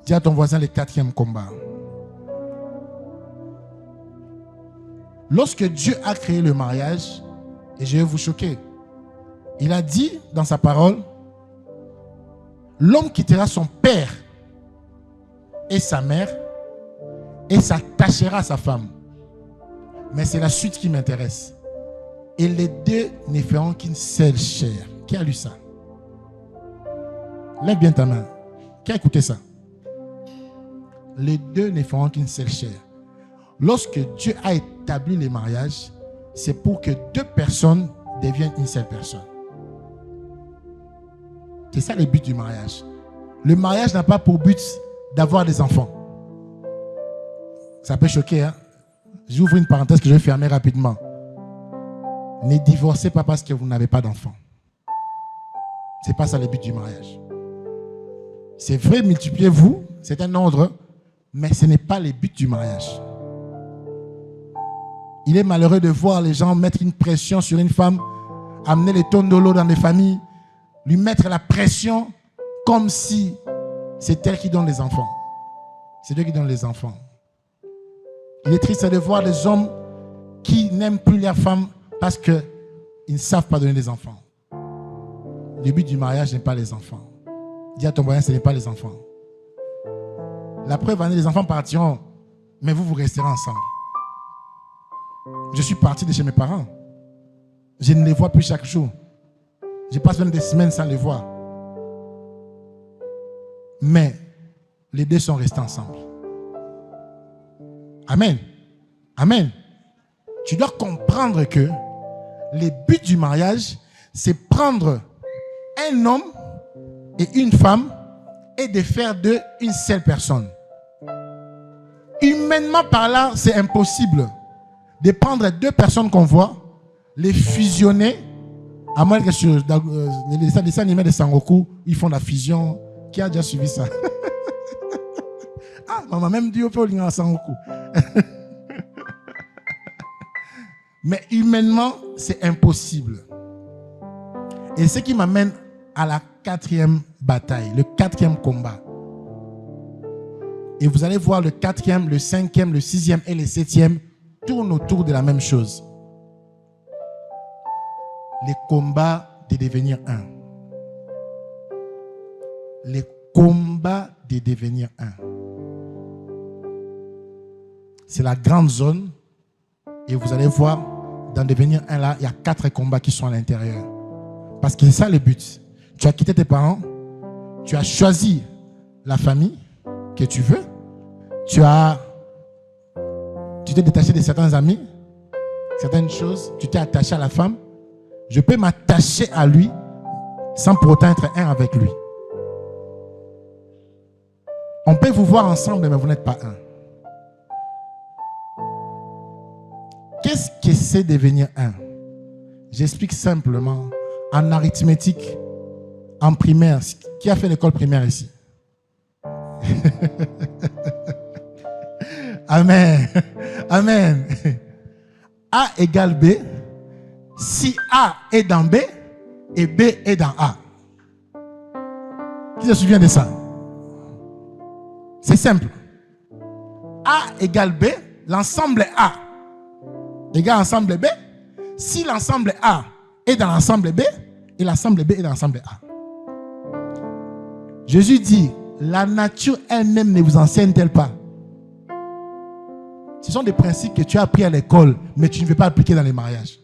Dis à ton voisin le quatrième combat. Lorsque Dieu a créé le mariage, et je vais vous choquer, il a dit dans sa parole, l'homme quittera son père et sa mère et s'attachera à sa femme. Mais c'est la suite qui m'intéresse. Et les deux ne feront qu'une seule chair. Qui a lu ça? Lève bien ta main. Qui a écouté ça? Les deux ne feront qu'une seule chair. Lorsque Dieu a établi les mariages, c'est pour que deux personnes deviennent une seule personne. C'est ça le but du mariage. Le mariage n'a pas pour but d'avoir des enfants. Ça peut choquer, hein? J'ouvre une parenthèse que je vais fermer rapidement. Ne divorcez pas parce que vous n'avez pas d'enfants. C'est pas ça le but du mariage. C'est vrai, multipliez-vous, c'est un ordre, mais ce n'est pas le but du mariage. Il est malheureux de voir les gens mettre une pression sur une femme, amener les tonnes de l'eau dans des familles, lui mettre la pression comme si c'est elle qui donne les enfants. C'est Dieu qui donne les enfants. Il est triste de voir des hommes qui n'aiment plus leurs femmes parce qu'ils ne savent pas donner des enfants. Le but du mariage n'est pas les enfants. Dis à ton voisin, ce n'est pas les enfants. La preuve, les enfants partiront, mais vous resterez ensemble. Je suis parti de chez mes parents. Je ne les vois plus chaque jour. Je passe même des semaines sans les voir. Mais les deux sont restés ensemble. Amen. Amen. Tu dois comprendre que le but du mariage, c'est prendre un homme et une femme et de faire d'eux une seule personne. Humainement parlant, c'est impossible de prendre deux personnes qu'on voit, les fusionner, à moins que sur les dessins animés de Sangoku, ils font la fusion. Qui a déjà suivi ça? Ah, maman même dit au peu à Sangoku. Mais humainement, c'est impossible. Et ce qui m'amène à la quatrième bataille, le quatrième combat. Et vous allez voir le quatrième, le cinquième, le sixième et le septième tournent autour de la même chose. Les combats de devenir un. Les combats de devenir un. C'est la grande zone. Et vous allez voir, dans devenir un là, il y a 4 combats qui sont à l'intérieur. Parce que c'est ça le but. Tu as quitté tes parents. Tu as choisi la famille que tu veux. Tu t'es détaché de certains amis, certaines choses. Tu t'es attaché à la femme. Je peux m'attacher à lui sans pour autant être un avec lui. On peut vous voir ensemble, mais vous n'êtes pas un. Qu'est-ce que c'est devenir un? J'explique simplement. En arithmétique, en primaire, qui a fait l'école primaire ici? Amen. Amen. A égale B. Si A est dans B et B est dans A. Qui se souvient de ça? C'est simple. A égale B, l'ensemble est A égale l'ensemble B. Si l'ensemble A est dans l'ensemble B et l'ensemble B est dans l'ensemble A. Jésus dit, la nature elle-même ne vous enseigne-t-elle pas? Ce sont des principes que tu as appris à l'école, mais tu ne veux pas appliquer dans les mariages.